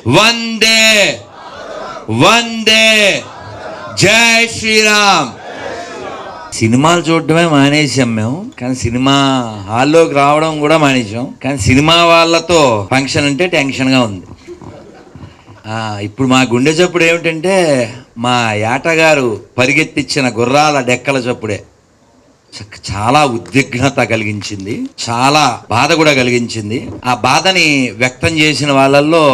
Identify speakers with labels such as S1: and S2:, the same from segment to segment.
S1: వందే వందే జై శ్రీరామ్. సినిమాలు చూడటమే మానేసాం మేము, కానీ సినిమా హాల్లోకి రావడం కూడా మానేసాం. కానీ సినిమా వాళ్ళతో ఫంక్షన్ అంటే టెన్షన్గా ఉంది. ఇప్పుడు మా గుండె చప్పుడు ఏమిటంటే మా ఏటగారు పరిగెత్తిచ్చిన గుర్రాల డెక్కల చప్పుడే. చాలా ఉద్విగ్నత కలిగించింది, చాలా బాధ కూడా కలిగించింది. ఆ బాధని వ్యక్తం చేసిన వాళ్ళల్లో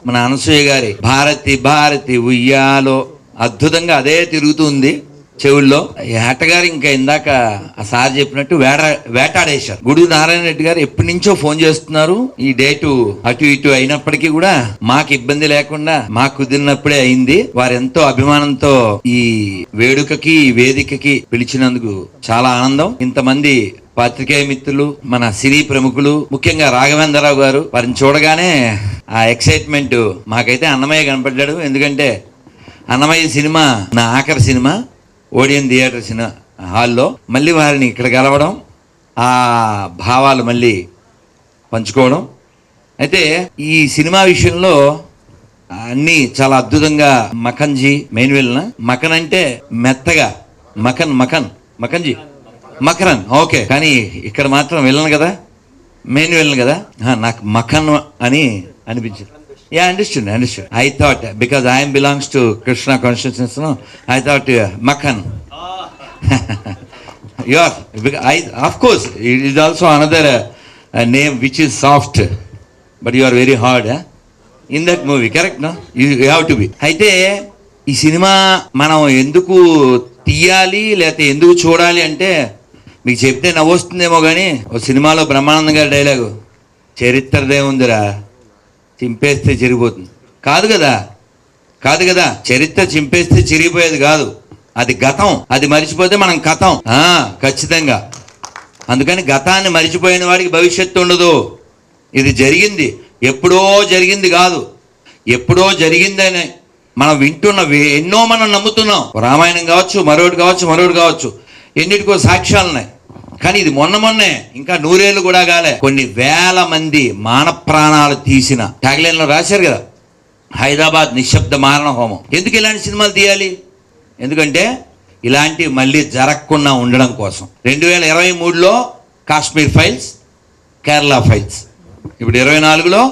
S1: మన అనసూయ గారి భారతి భారతి ఉయ్యాలో అద్భుతంగా అదే తిరుగుతుంది చెవుల్లో. ఏటగారు ఇంకా ఇందాక ఆ సార్ చెప్పినట్టు వేటాడేశారు. గుడుగు నారాయణ రెడ్డి గారు ఎప్పటి నుంచో ఫోన్ చేస్తున్నారు. ఈ డేటు అటు ఇటు అయినప్పటికీ కూడా మాకు ఇబ్బంది లేకుండా మాకు కుదిరినప్పుడే అయింది. వారు ఎంతో అభిమానంతో ఈ వేడుకకి ఈ వేదికకి పిలిచినందుకు చాలా ఆనందం. ఇంతమంది పాత్రికేయ మిత్రులు, మన సినీ ప్రముఖులు, ముఖ్యంగా రాఘవేంద్రరావు గారు, వారిని చూడగానే ఆ ఎక్సైట్మెంట్ మాకైతే అన్నమయ్య కనపడ్డాడు. ఎందుకంటే అన్నమయ్య సినిమా నా ఆఖరి సినిమా ఓడియన్ థియేటర్ సినిమా హాల్లో. మళ్ళీ వారిని ఇక్కడ కలవడం, ఆ భావాలు మళ్ళీ పంచుకోవడం. అయితే ఈ సినిమా విషయంలో అన్నీ చాలా అద్భుతంగా మఖన్జీ మెయిన్ విలన్. మఖన్ అంటే మెత్తగా, మఖన్జీ మకరన్ ఓకే. కానీ ఇక్కడ మాత్రం విలన్ కదా, మెయిన్ విలన్ కదా. నాకు మఖన్ అని అనిపించింది. Yeah, understood. I thought, because I belongs to Krishna consciousness, no, I thought Makhan. Of course, it is also another name which is soft, but you are very hard in that movie, correct? No, you have to be. అయితే ఈ cinema మనం ఎందుకు తీయాలి లేకపోతే ఎందుకు చూడాలి అంటే మీకు చెప్తే నవ్వొస్తుందేమో కానీ ఓ సినిమాలో బ్రహ్మానందంగా డైలాగు, చరిత్రదేముందిరా చింపేస్తే చిరిగిపోతుంది. కాదు కదా చరిత్ర చింపేస్తే చిరిగిపోయేది కాదు, అది గతం. అది మర్చిపోతే మనం కథం ఖచ్చితంగా. అందుకని గతాన్ని మర్చిపోయిన వాడికి భవిష్యత్తు ఉండదు. ఇది జరిగింది, ఎప్పుడో జరిగింది కాదు, ఎప్పుడో జరిగిందని మనం వింటున్న ఎన్నో మనం నమ్ముతున్నాం. రామాయణం కావచ్చు, మరొకటి కావచ్చు, ఎన్నిటికో సాక్ష్యాలు ఉన్నాయి. కానీ ఇది మొన్నే ఇంకా 100 ఏళ్ళు కూడా కాలే, కొన్ని వేల మంది మాన ప్రాణాలు తీసిన ట్యాగ్లైన్లో రాశారు కదా, హైదరాబాద్ నిశ్శబ్ద మారణ హోమం. ఎందుకు ఇలాంటి సినిమాలు తీయాలి? ఎందుకంటే ఇలాంటివి మళ్ళీ జరగకుండా ఉండడం కోసం. 2023లో కాశ్మీర్ ఫైల్స్, కేరళ ఫైల్స్, ఇప్పుడు 24లో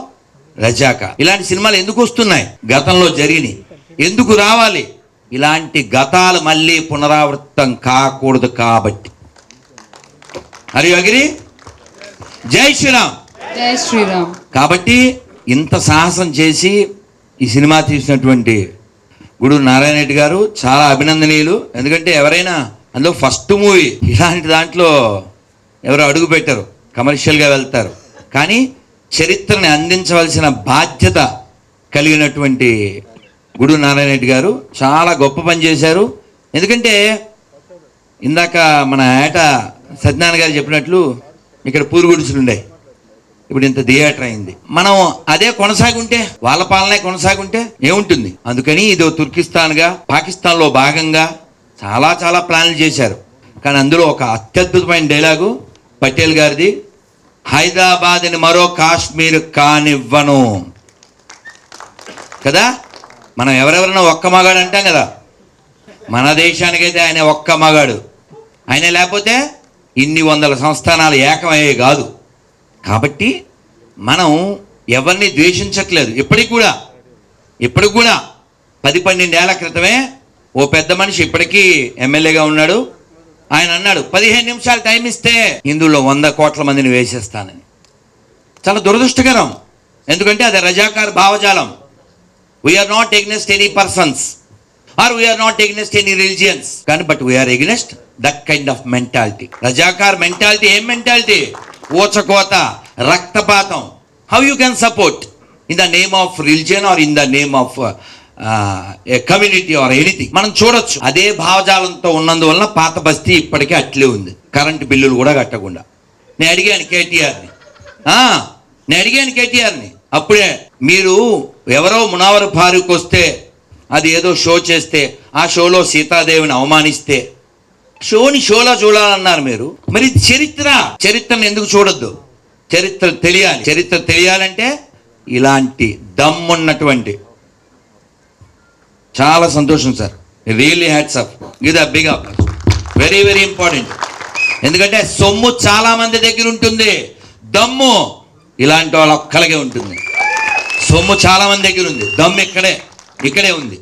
S1: రజాకా. ఇలాంటి సినిమాలు ఎందుకు వస్తున్నాయి? గతంలో జరిగినాయి. ఎందుకు రావాలి? ఇలాంటి గతాలు మళ్ళీ పునరావృతం కాకూడదు కాబట్టి. హరి అగిరి జై శ్రీరామ్.
S2: జై శ్రీరామ్.
S1: కాబట్టి ఇంత సాహసం చేసి ఈ సినిమా తీసినటువంటి గుడుగు నారాయణ రెడ్డి గారు చాలా అభినందనీయులు. ఎందుకంటే ఎవరైనా అందులో ఫస్ట్ మూవీ, ఇలాంటి దాంట్లో ఎవరు అడుగు పెట్టరు, కమర్షియల్గా వెళ్తారు. కానీ చరిత్రని అందించవలసిన బాధ్యత కలిగినటువంటి గుడుగు నారాయణ రెడ్డి గారు చాలా గొప్ప పని చేశారు. ఎందుకంటే ఇందాక మన ఏట సత్యనారాయణ గారు చెప్పినట్లు ఇక్కడ పూరుగుడిసులు ఉండే, ఇప్పుడు ఇంత థియేటర్ అయింది. మనం అదే కొనసాగుంటే, వాళ్ళ పాలనే కొనసాగుంటే ఏముంటుంది? అందుకని ఇది తుర్కిస్తాన్గా, పాకిస్తాన్లో భాగంగా చాలా ప్లాన్లు చేశారు. కానీ అందులో ఒక అత్యద్భుతమైన డైలాగు పటేల్ గారిది, హైదరాబాద్ని మరో కాశ్మీర్ కానివ్వను కదా. మనం ఎవరెవరన్నా ఒక్క మగాడు అంటాం కదా, మన దేశానికైతే ఆయన ఒక్క మగాడు. ఆయన లేకపోతే ఇన్ని వందల సంస్థానాలు ఏకమయ్యే కాదు. కాబట్టి మనం ఎవరిని ద్వేషించట్లేదు. ఇప్పటికి కూడా 10-12 ఏళ్ల క్రితమే ఓ పెద్ద మనిషి ఇప్పటికీ ఎమ్మెల్యేగా ఉన్నాడు. ఆయన అన్నాడు, 15 నిమిషాలు టైం ఇస్తే హిందువుల్లో 100 కోట్ల మందిని వేసేస్తానని. చాలా దురదృష్టకరం. ఎందుకంటే అది రజాకార్ భావజాలం. We are not against any persons or we are not against any religions, but we are against that kind of mentality. Rajakar mentality, ఏం mentality? ఓచకోత, రక్తపాతం. How you can support in the name of religion or in the name of a community or anything? మనం చూడొచ్చు. అదే భావజాలంతో ఉన్నందువలన పాత బస్తీ ఇప్పటికీ అట్లే ఉంది, కరెంటు బిల్లులు కూడా కట్టకుండా. నేను అడిగాను కేటీఆర్ని అప్పుడే, మీరు ఎవరో మునావర్ ఫారూక్ వస్తే, అది ఏదో షో చేస్తే, ఆ షోలో సీతాదేవిని అవమానిస్తే షోలా చూడాలన్నారు మీరు. మరి చరిత్రను ఎందుకు చూడొద్దు? చరిత్ర తెలియాలంటే ఇలాంటి దమ్మున్నటువంటి, చాలా సంతోషం సార్, రియల్లీ హ్యాట్స్ ఆఫ్, ఇది big up, very very important. ఎందుకంటే సొమ్ము చాలా మంది దగ్గర ఉంటుంది, దమ్ము ఇలాంటి వాళ్ళ ఒక్కలకే ఉంటుంది. సొమ్ము చాలా మంది దగ్గర ఉంది, దమ్ము ఇక్కడే ఉంది.